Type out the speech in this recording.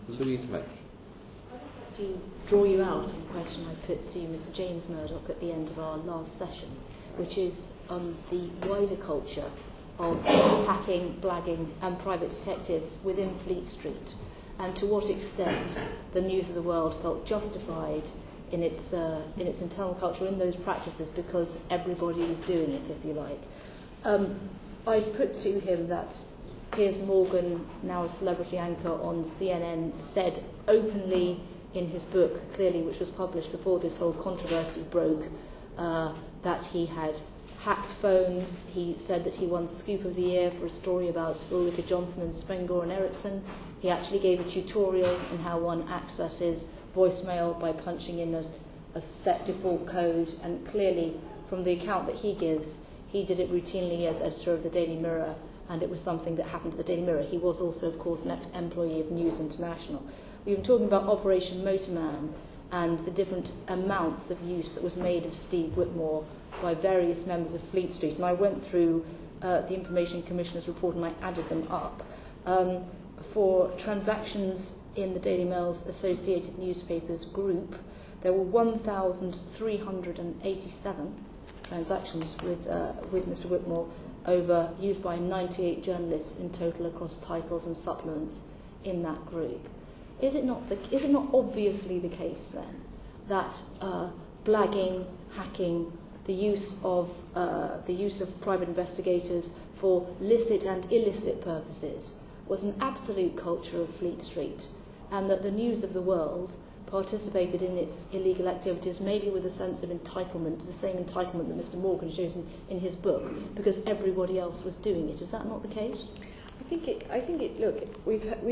Louise Mensch. To draw you out on a question I put to Mr. James Murdoch at the end of our last session, which is the wider culture of hacking, blagging and private detectives within Fleet Street, and to what extent the News of the World felt justified in its internal culture, in those practices, because everybody was doing it, if you like. I put to him that Piers Morgan, now a celebrity anchor on CNN, said openly in his book, clearly, which was published before this whole controversy broke, that he had hacked phones. He said that he won Scoop of the Year for a story about Ulrika Johnson and Spengler and Ericsson. He actually gave a tutorial in how one accesses voicemail by punching in a set default code, and clearly, from the account that he gives, he did it routinely as editor of the Daily Mirror, and it was something that happened to the Daily Mirror. He was also, of course, an ex-employee of News International. We've been talking about Operation Motorman and the different amounts of use that was made of Steve Whitmore by various members of Fleet Street. And I went through the Information Commissioner's report and I added them up. For transactions in the Daily Mail's Associated Newspapers group, there were 1,387 transactions with Mr. Whitmore used by 98 journalists in total across titles and supplements in that group. Is it not obviously the case then that blagging, hacking, the use of private investigators for licit and illicit purposes was an absolute culture of Fleet Street, and that the News of the World participated in its illegal activities maybe with a sense of entitlement, the same entitlement that Mr. Morgan shows in his book, because everybody else was doing it? Is that not the case? I think it. Look, we've heard